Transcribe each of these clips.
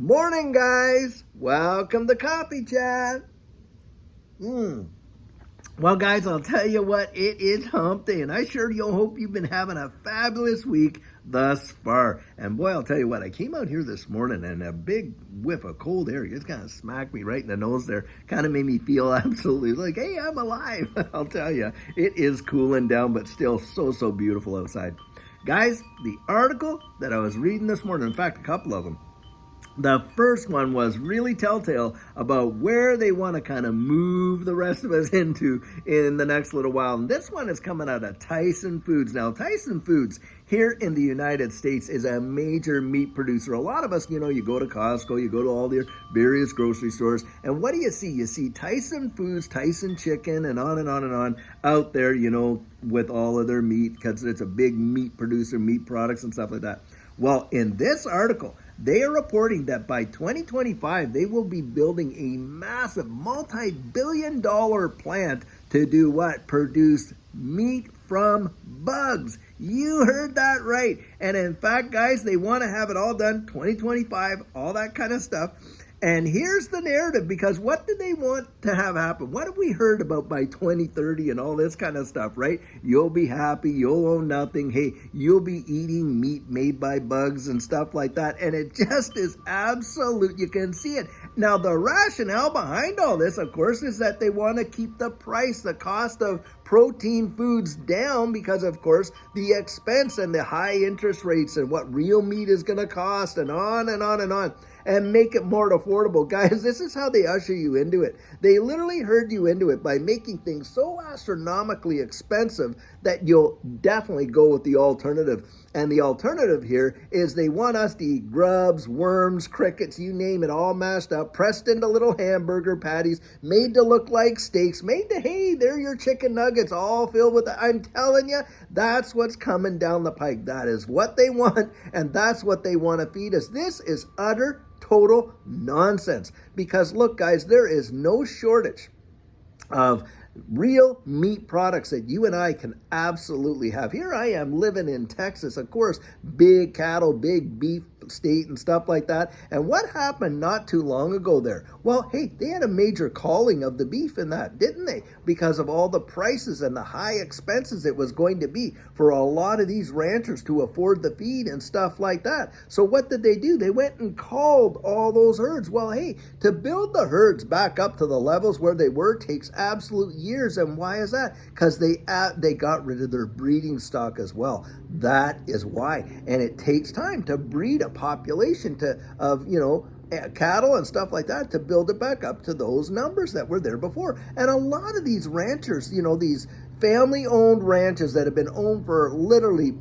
Morning, guys. Welcome to Coffee Chat. Well, guys, I'll tell you what, it is hump day, and I sure do hope you've been having a fabulous week thus far. And boy, I'll tell you what, I came out here this morning and a big whiff of cold air just kind of smacked me right in the nose there. Kind of made me feel absolutely like, hey, I'm alive. I'll tell you, it is cooling down, but still so beautiful outside. Guys, the article that I was reading this morning, in fact, a couple of them, the first one was really telltale about where they want to kind of move the rest of us into in the next little while. And this one is coming out of Tyson Foods. Now, Tyson Foods here in the United States is a major meat producer. A lot of us, you go to Costco, you go to all the various grocery stores, and what do you see? You see Tyson Foods, Tyson Chicken, and on and on and on out there, with all of their meat, because it's a big meat producer, meat products and stuff like that. Well, in this article, they are reporting that by 2025, they will be building a massive multi-billion-dollar plant to do what? Produce meat from bugs. You heard that right. And in fact, guys, they want to have it all done 2025, all that kind of stuff. And here's the narrative, because what do they want to have happen? What have we heard about by 2030 and all this kind of stuff, right? You'll be happy, you'll own nothing. Hey, you'll be eating meat made by bugs and stuff like that. And it just is absolute. You can see it. Now, the rationale behind all this, of course, is that they want to keep the price, the cost of protein foods down, because, of course, the expense and the high interest rates and what real meat is going to cost and on and on and on. And make it more affordable. Guys, this is how they usher you into it. They literally herd you into it by making things so astronomically expensive that you'll definitely go with the alternative. And the alternative here is they want us to eat grubs, worms, crickets, you name it, all mashed up, pressed into little hamburger patties, made to look like steaks, made to, hey, they're your chicken nuggets, all filled with that. I'm telling you, that's what's coming down the pike. That is what they want, and that's what they want to feed us. This is utter total nonsense, because look, guys, there is no shortage of real meat products that you and I can absolutely have. Here I am living in Texas, of course, big cattle, big beef state and stuff like that. And what happened not too long ago there? Well, hey, they had a major calling of the beef in that, didn't they? Because of all the prices and the high expenses it was going to be for a lot of these ranchers to afford the feed and stuff like that. So what did they do? They went and called all those herds. Well, hey, to build the herds back up to the levels where they were takes absolute years. And why is that? Because they got rid of their breeding stock as well. That is why. And it takes time to breed a population of cattle and stuff like that to build it back up to those numbers that were there before. And a lot of these ranchers, these family-owned ranches that have been owned for literally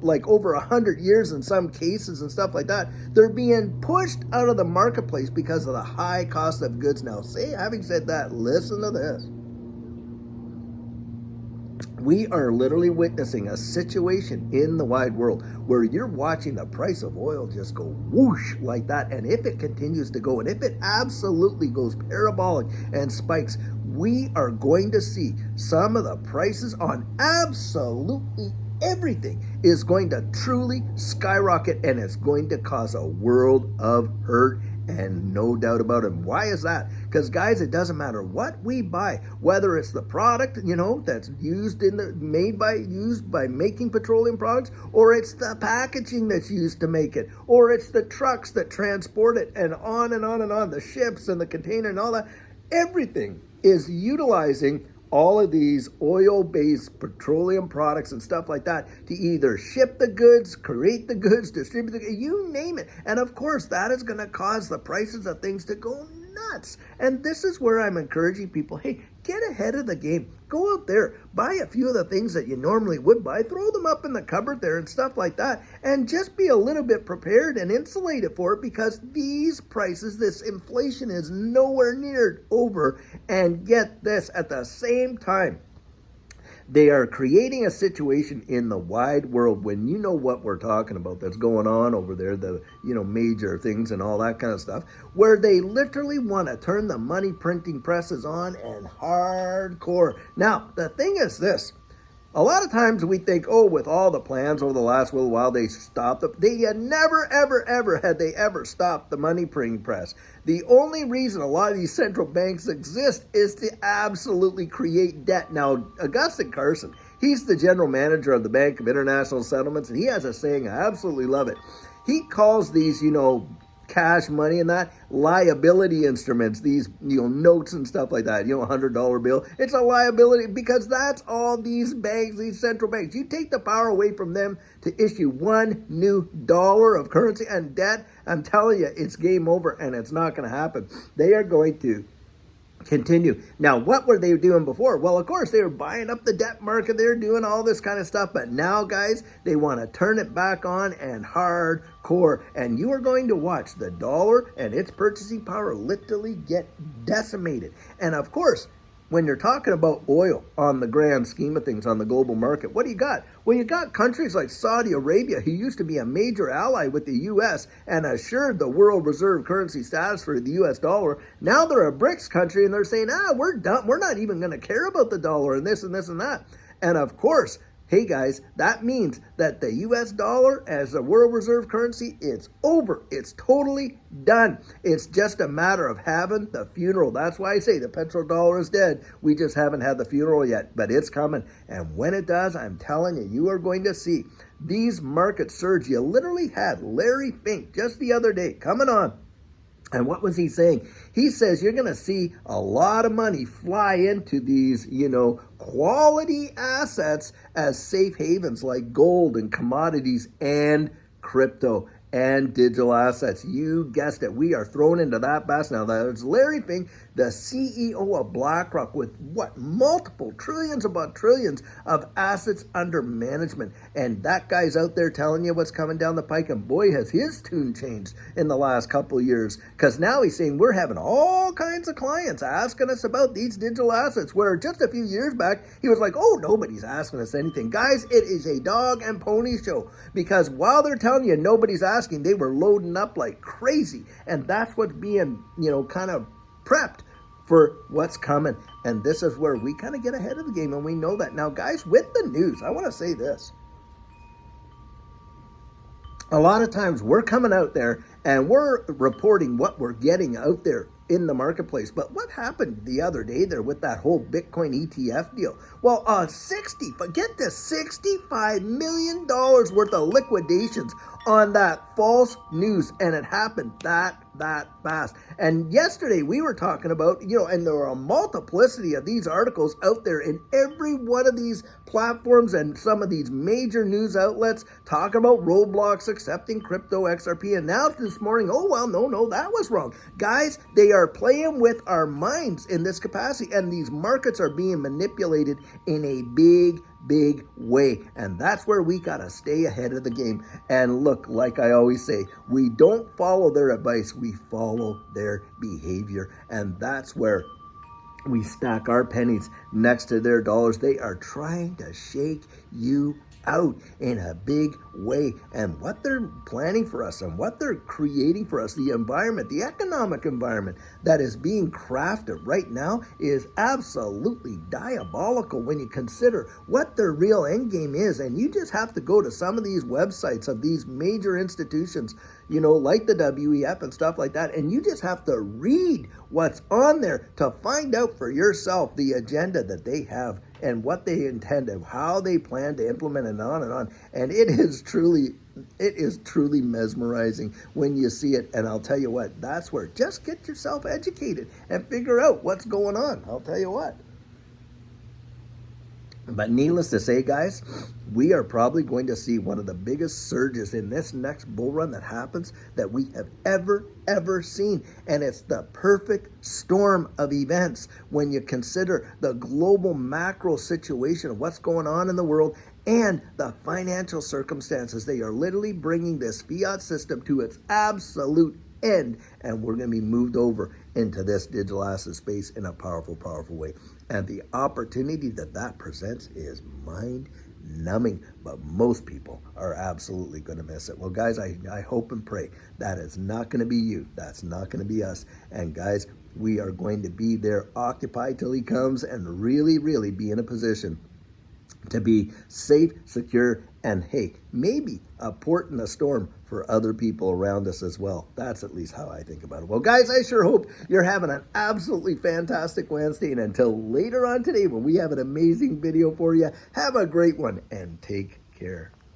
like over 100 years in some cases and stuff like that, they're being pushed out of the marketplace because of the high cost of goods now. Having said that, listen to this. We are literally witnessing a situation in the wide world where you're watching the price of oil just go whoosh like that. And if it continues to go, and if it absolutely goes parabolic and spikes, we are going to see some of the prices on absolutely everything is going to truly skyrocket, and it's going to cause a world of hurt. And no doubt about it. Why is that? Because, guys, it doesn't matter what we buy, whether it's the product, that's used by making petroleum products, or it's the packaging that's used to make it, or it's the trucks that transport it, and on and on and on, the ships and the container and all that. Everything is utilizing all of these oil-based petroleum products and stuff like that to either ship the goods, create the goods, distribute the goods, you name it. And of course, that is going to cause the prices of things to go nuts. And this is where I'm encouraging people, hey, get ahead of the game. Go out there, buy a few of the things that you normally would buy, throw them up in the cupboard there and stuff like that, and just be a little bit prepared and insulated for it, because these prices, this inflation is nowhere near over. And get this, at the same time, they are creating a situation in the wide world, when you know what we're talking about that's going on over there, the major things and all that kind of stuff, where they literally want to turn the money printing presses on and hardcore. Now, the thing is this. A lot of times we think, oh, with all the plans over the last little while, they stopped. They never, ever, ever had they ever stopped the money printing press. The only reason a lot of these central banks exist is to absolutely create debt. Now, Augustin Carson, he's the general manager of the Bank of International Settlements, and he has a saying, I absolutely love it. He calls these, cash money and that liability instruments, these notes and stuff like that, $100 bill. It's a liability because that's all these banks, these central banks. You take the power away from them to issue one new dollar of currency and debt, I'm telling you, it's game over, and it's not going to happen. They are going to continue. Now, what were they doing before? Well, of course, they were buying up the debt market. They were doing all this kind of stuff. But now, guys, they want to turn it back on and hardcore. And you are going to watch the dollar and its purchasing power literally get decimated. And of course, when you're talking about oil on the grand scheme of things on the global market, what do you got? Well, you got countries like Saudi Arabia, who used to be a major ally with the U.S. and assured the world reserve currency status for the U.S. dollar. Now they're a BRICS country, and they're saying, we're done. We're not even going to care about the dollar and this and this and that. And of course, hey guys, that means that the US dollar as a world reserve currency, it's over. It's totally done. It's just a matter of having the funeral. That's why I say the petrodollar is dead. We just haven't had the funeral yet, but it's coming. And when it does, I'm telling you, you are going to see these markets surge. You literally had Larry Fink just the other day coming on. And what was he saying? He says you're going to see a lot of money fly into these, quality assets as safe havens like gold and commodities and crypto and digital assets. You guessed it. We are thrown into that basket. Now, there's Larry Fink, the CEO of BlackRock, with multiple trillions upon trillions of assets under management. And that guy's out there telling you what's coming down the pike. And boy, has his tune changed in the last couple of years. Because now he's saying we're having all kinds of clients asking us about these digital assets, where just a few years back, he was like, oh, nobody's asking us anything. Guys, it is a dog and pony show. Because while they're telling you nobody's asking, they were loading up like crazy. And that's what's being, kind of prepped for what's coming. And this is where we kind of get ahead of the game, and we know that. Now, guys, with the news, I want to say this. A lot of times we're coming out there and we're reporting what we're getting out there in the marketplace. But what happened the other day there with that whole Bitcoin ETF deal? Well, get this, $65 million worth of liquidations on that false news, and it happened that fast. And yesterday we were talking about, and there were a multiplicity of these articles out there in every one of these platforms and some of these major news outlets talking about Roblox accepting crypto XRP. And now this morning, no, that was wrong. Guys, they are playing with our minds in this capacity, and these markets are being manipulated in a big way. And that's where we got to stay ahead of the game. And look, like I always say, we don't follow their advice, we follow their behavior. And that's where we stack our pennies next to their dollars. They are trying to shake you out in a big way. And what they're planning for us and what they're creating for us, the environment, the economic environment that is being crafted right now is absolutely diabolical when you consider what their real end game is. And you just have to go to some of these websites of these major institutions, like the WEF and stuff like that, and you just have to read what's on there to find out for yourself the agenda that they have and what they intend and how they plan to implement it, on and on. And it is truly mesmerizing when you see it. And I'll tell you what, that's where just get yourself educated and figure out what's going on. I'll tell you what. But needless to say, guys, we are probably going to see one of the biggest surges in this next bull run that happens that we have ever seen. And it's the perfect storm of events when you consider the global macro situation of what's going on in the world and the financial circumstances. They are literally bringing this fiat system to its absolute end, and we're going to be moved over into this digital asset space in a powerful way. And the opportunity that presents is mind-numbing, but most people are absolutely going to miss it. Well, guys, I hope and pray that is not going to be you. That's not going to be us. And guys, we are going to be there occupied till he comes and really be in a position to be safe, secure, and hey, maybe a port in a storm for other people around us as well. That's at least how I think about it. Well, guys, I sure hope you're having an absolutely fantastic Wednesday. And until later on today, when we have an amazing video for you, have a great one and take care.